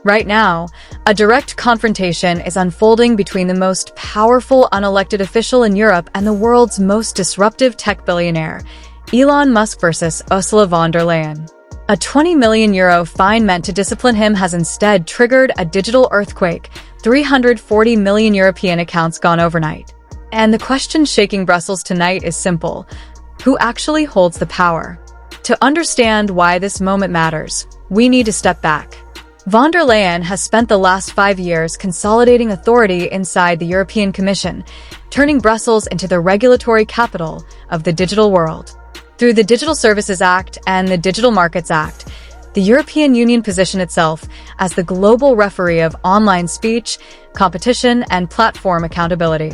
Right now, a direct confrontation is unfolding between the most powerful unelected official in Europe and the world's most disruptive tech billionaire, Elon Musk versus Ursula von der Leyen. A €20 million fine meant to discipline him has instead triggered a digital earthquake, 340 million European accounts gone overnight. And the question shaking Brussels tonight is simple: who actually holds the power? To understand why this moment matters, we need to step back. Von der Leyen has spent the last 5 years consolidating authority inside the European Commission, turning Brussels into the regulatory capital of the digital world. Through the Digital Services Act and the Digital Markets Act, the European Union positioned itself as the global referee of online speech, competition, and platform accountability.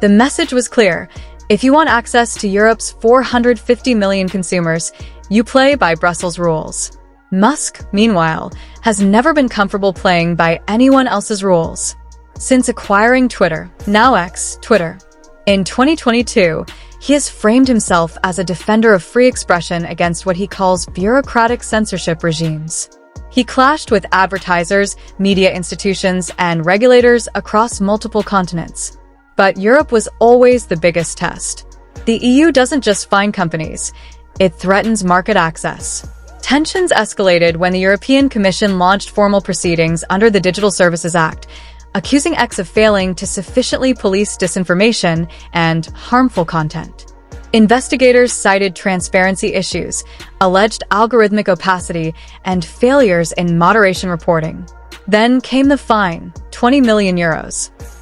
The message was clear: if you want access to Europe's 450 million consumers, you play by Brussels rules. Musk, meanwhile, has never been comfortable playing by anyone else's rules. Since acquiring Twitter, now Twitter, in 2022, he has framed himself as a defender of free expression against what he calls bureaucratic censorship regimes. He clashed with advertisers, media institutions, and regulators across multiple continents. But Europe was always the biggest test. The EU doesn't just fine companies, it threatens market access. Tensions escalated when the European Commission launched formal proceedings under the Digital Services Act, accusing X of failing to sufficiently police disinformation and harmful content. Investigators cited transparency issues, alleged algorithmic opacity, and failures in moderation reporting. Then came the fine, €20 million.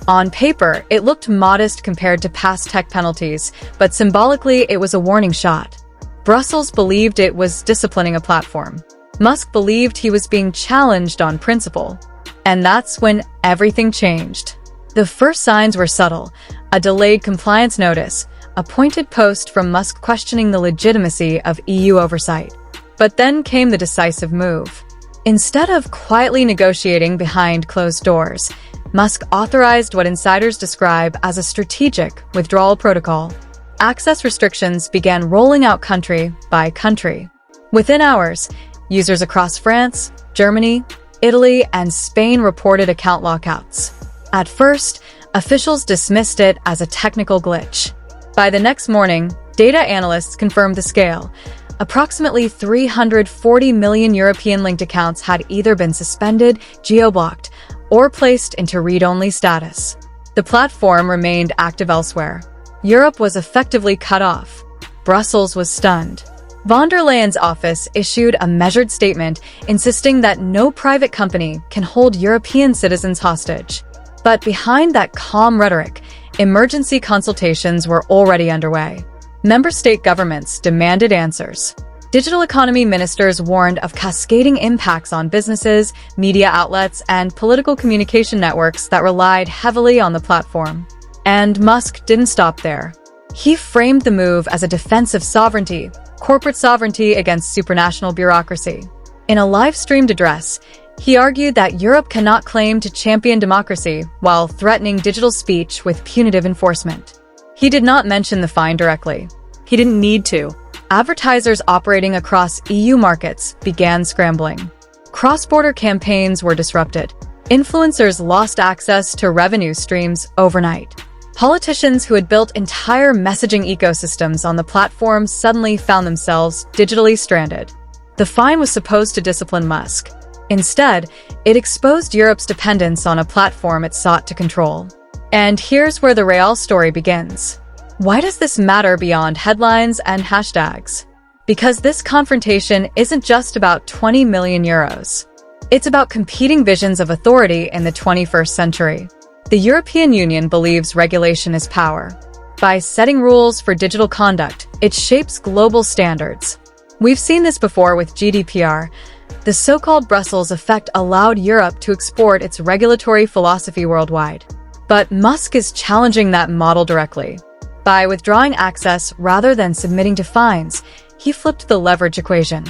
On paper, it looked modest compared to past tech penalties, but symbolically it was a warning shot. Brussels believed it was disciplining a platform. Musk believed he was being challenged on principle. And that's when everything changed. The first signs were subtle: a delayed compliance notice, a pointed post from Musk questioning the legitimacy of EU oversight. But then came the decisive move. Instead of quietly negotiating behind closed doors, Musk authorized what insiders describe as a strategic withdrawal protocol. Access restrictions began rolling out country by country. Within hours, users across France, Germany, Italy, and Spain reported account lockouts. At first, officials dismissed it as a technical glitch. By the next morning, data analysts confirmed the scale. Approximately 340 million European-linked accounts had either been suspended, geo-blocked, or placed into read-only status. The platform remained active elsewhere. Europe was effectively cut off. Brussels was stunned. Von der Leyen's office issued a measured statement insisting that no private company can hold European citizens hostage. But behind that calm rhetoric, emergency consultations were already underway. Member state governments demanded answers. Digital economy ministers warned of cascading impacts on businesses, media outlets, and political communication networks that relied heavily on the platform. And Musk didn't stop there. He framed the move as a defense of sovereignty, corporate sovereignty against supranational bureaucracy. In a live-streamed address, he argued that Europe cannot claim to champion democracy while threatening digital speech with punitive enforcement. He did not mention the fine directly. He didn't need to. Advertisers operating across EU markets began scrambling. Cross-border campaigns were disrupted. Influencers lost access to revenue streams overnight. Politicians who had built entire messaging ecosystems on the platform suddenly found themselves digitally stranded. The fine was supposed to discipline Musk. Instead, it exposed Europe's dependence on a platform it sought to control. And here's where the real story begins. Why does this matter beyond headlines and hashtags? Because this confrontation isn't just about €20 million. It's about competing visions of authority in the 21st century. The European Union believes regulation is power. By setting rules for digital conduct, it shapes global standards. We've seen this before with GDPR. The so-called Brussels effect allowed Europe to export its regulatory philosophy worldwide. But Musk is challenging that model directly. By withdrawing access rather than submitting to fines, he flipped the leverage equation.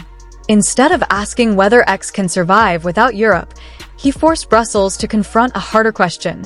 Instead of asking whether X can survive without Europe, he forced Brussels to confront a harder question.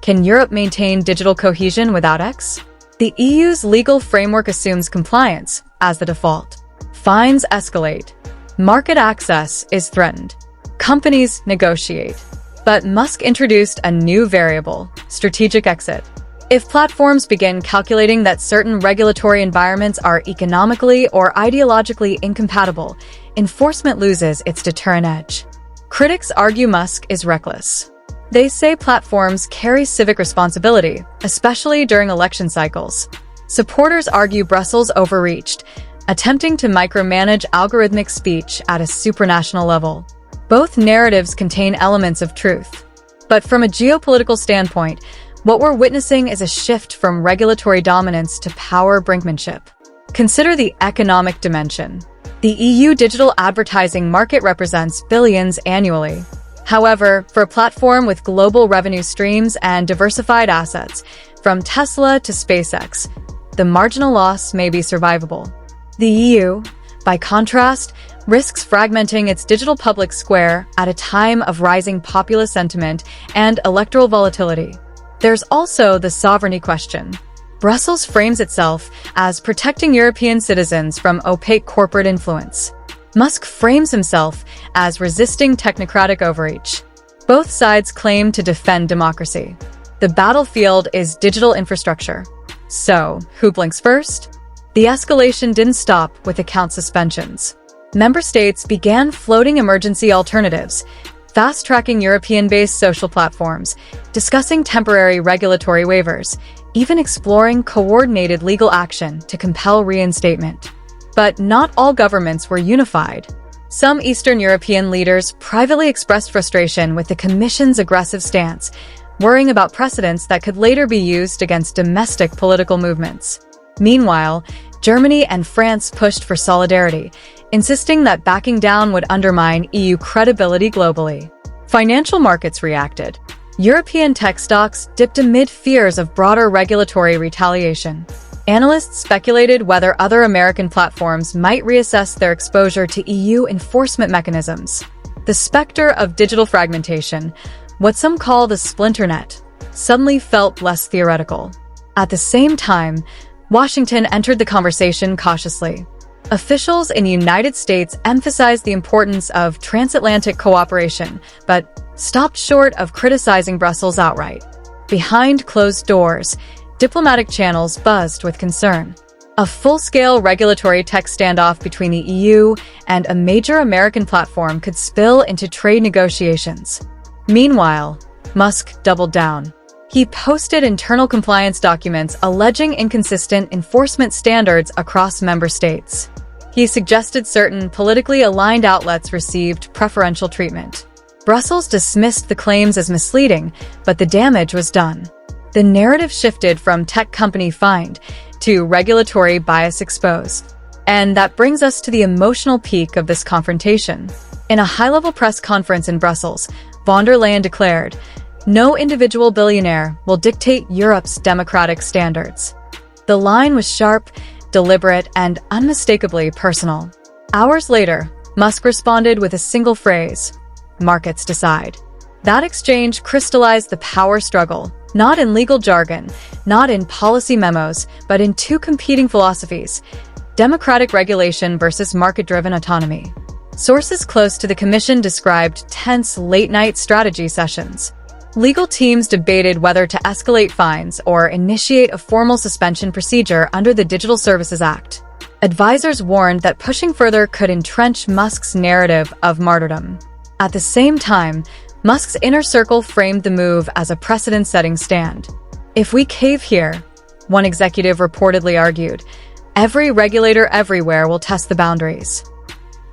Can Europe maintain digital cohesion without X? The EU's legal framework assumes compliance as the default. Fines escalate. Market access is threatened. Companies negotiate. But Musk introduced a new variable: strategic exit. If platforms begin calculating that certain regulatory environments are economically or ideologically incompatible, enforcement loses its deterrent edge. Critics argue Musk is reckless. They say platforms carry civic responsibility, especially during election cycles. Supporters argue Brussels overreached, attempting to micromanage algorithmic speech at a supranational level. Both narratives contain elements of truth. But from a geopolitical standpoint, what we're witnessing is a shift from regulatory dominance to power brinkmanship. Consider the economic dimension. The EU digital advertising market represents billions annually. However, for a platform with global revenue streams and diversified assets, from Tesla to SpaceX, the marginal loss may be survivable. The EU, by contrast, risks fragmenting its digital public square at a time of rising populist sentiment and electoral volatility. There's also the sovereignty question. Brussels frames itself as protecting European citizens from opaque corporate influence. Musk frames himself as resisting technocratic overreach. Both sides claim to defend democracy. The battlefield is digital infrastructure. So, who blinks first? The escalation didn't stop with account suspensions. Member states began floating emergency alternatives, fast-tracking European-based social platforms, discussing temporary regulatory waivers, even exploring coordinated legal action to compel reinstatement. But not all governments were unified. Some Eastern European leaders privately expressed frustration with the Commission's aggressive stance, worrying about precedents that could later be used against domestic political movements. Meanwhile, Germany and France pushed for solidarity, insisting that backing down would undermine EU credibility globally. Financial markets reacted. European tech stocks dipped amid fears of broader regulatory retaliation. Analysts speculated whether other American platforms might reassess their exposure to EU enforcement mechanisms. The specter of digital fragmentation, what some call the splinternet, suddenly felt less theoretical. At the same time, Washington entered the conversation cautiously. Officials in the United States emphasized the importance of transatlantic cooperation, but stopped short of criticizing Brussels outright. Behind closed doors, diplomatic channels buzzed with concern. A full-scale regulatory tech standoff between the EU and a major American platform could spill into trade negotiations. Meanwhile, Musk doubled down. He posted internal compliance documents alleging inconsistent enforcement standards across member states. He suggested certain politically aligned outlets received preferential treatment. Brussels dismissed the claims as misleading, but the damage was done. The narrative shifted from tech company fined to regulatory bias exposed. And that brings us to the emotional peak of this confrontation. In a high-level press conference in Brussels, von der Leyen declared, "No individual billionaire will dictate Europe's democratic standards." The line was sharp, deliberate, and unmistakably personal. Hours later, Musk responded with a single phrase: "Markets decide." That exchange crystallized the power struggle, not in legal jargon, not in policy memos, but in two competing philosophies: democratic regulation versus market-driven autonomy. Sources close to the Commission described tense late-night strategy sessions. Legal teams debated whether to escalate fines or initiate a formal suspension procedure under the Digital Services Act. Advisors warned that pushing further could entrench Musk's narrative of martyrdom. At the same time, Musk's inner circle framed the move as a precedent-setting stand. "If we cave here," one executive reportedly argued, "every regulator everywhere will test the boundaries."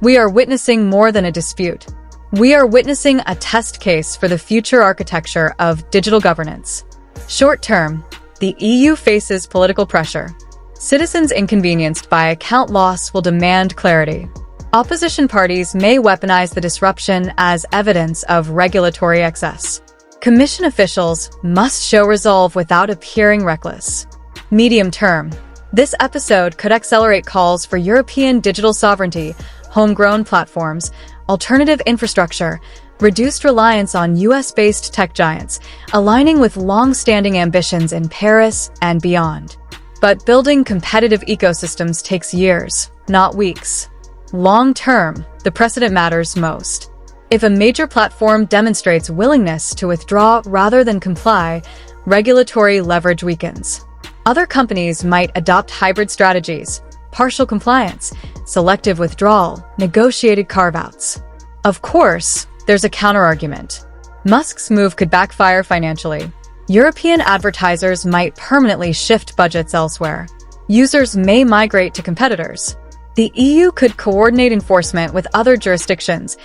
We are witnessing more than a dispute. We are witnessing a test case for the future architecture of digital governance. Short term, the EU faces political pressure. Citizens inconvenienced by account loss will demand clarity. Opposition parties may weaponize the disruption as evidence of regulatory excess. Commission officials must show resolve without appearing reckless. Medium term, this episode could accelerate calls for European digital sovereignty, homegrown platforms, alternative infrastructure, reduced reliance on US-based tech giants, aligning with long-standing ambitions in Paris and beyond. But building competitive ecosystems takes years, not weeks. Long-term, the precedent matters most. If a major platform demonstrates willingness to withdraw rather than comply, regulatory leverage weakens. Other companies might adopt hybrid strategies, partial compliance, selective withdrawal, negotiated carve-outs. Of course, there's a counterargument. Musk's move could backfire financially. European advertisers might permanently shift budgets elsewhere. Users may migrate to competitors. The EU could coordinate enforcement with other jurisdictions,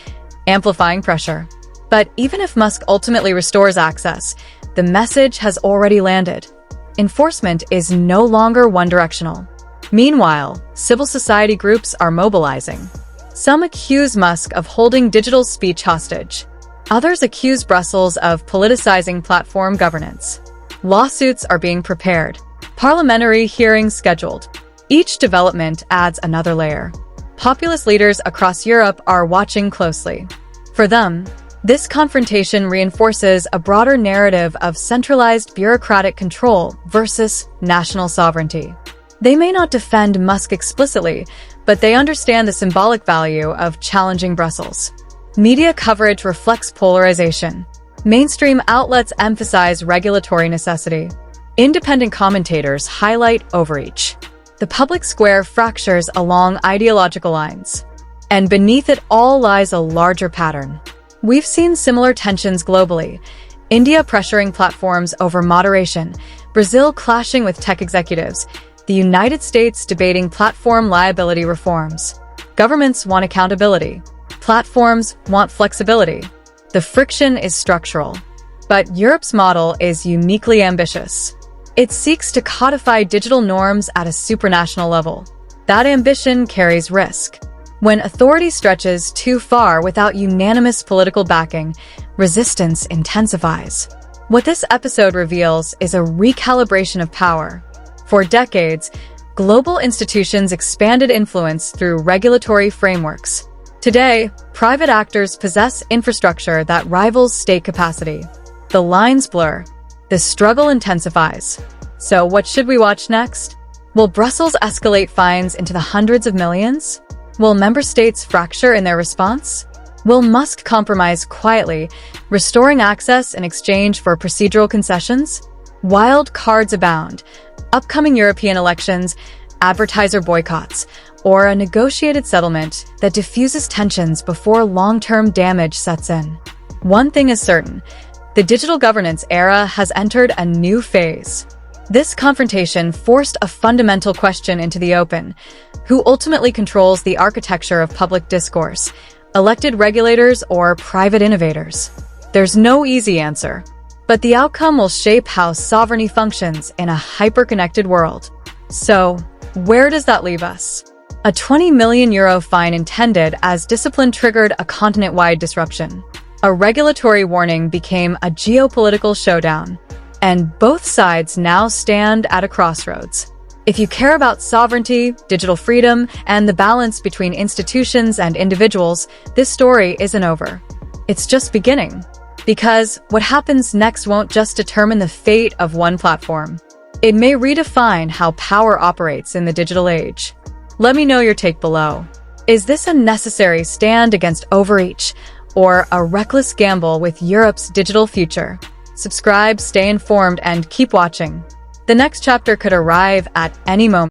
amplifying pressure. But even if Musk ultimately restores access, the message has already landed. Enforcement is no longer one-directional. Meanwhile, civil society groups are mobilizing. Some accuse Musk of holding digital speech hostage. Others accuse Brussels of politicizing platform governance. Lawsuits are being prepared. Parliamentary hearings scheduled. Each development adds another layer. Populist leaders across Europe are watching closely. For them, this confrontation reinforces a broader narrative of centralized bureaucratic control versus national sovereignty. They may not defend Musk explicitly, but they understand the symbolic value of challenging Brussels. Media coverage reflects polarization. Mainstream outlets emphasize regulatory necessity. Independent commentators highlight overreach. The public square fractures along ideological lines. And beneath it all lies a larger pattern. We've seen similar tensions globally. India pressuring platforms over moderation, Brazil clashing with tech executives, the United States debating platform liability reforms. Governments want accountability. Platforms want flexibility. The friction is structural. But Europe's model is uniquely ambitious. It seeks to codify digital norms at a supranational level. That ambition carries risk. When authority stretches too far without unanimous political backing, resistance intensifies. What this episode reveals is a recalibration of power. For decades, global institutions expanded influence through regulatory frameworks. Today, private actors possess infrastructure that rivals state capacity. The lines blur. The struggle intensifies. So what should we watch next? Will Brussels escalate fines into the hundreds of millions? Will member states fracture in their response? Will Musk compromise quietly, restoring access in exchange for procedural concessions? Wild cards abound. Upcoming European elections, advertiser boycotts, or a negotiated settlement that diffuses tensions before long-term damage sets in. One thing is certain, the digital governance era has entered a new phase. This confrontation forced a fundamental question into the open. Who ultimately controls the architecture of public discourse? Elected regulators or private innovators? There's no easy answer. But the outcome will shape how sovereignty functions in a hyper-connected world. So, where does that leave us? A €20 million fine intended as discipline triggered a continent-wide disruption. A regulatory warning became a geopolitical showdown. And both sides now stand at a crossroads. If you care about sovereignty, digital freedom, and the balance between institutions and individuals, this story isn't over. It's just beginning. Because what happens next won't just determine the fate of one platform. It may redefine how power operates in the digital age. Let me know your take below. Is this a necessary stand against overreach, or a reckless gamble with Europe's digital future? Subscribe, stay informed, and keep watching. The next chapter could arrive at any moment.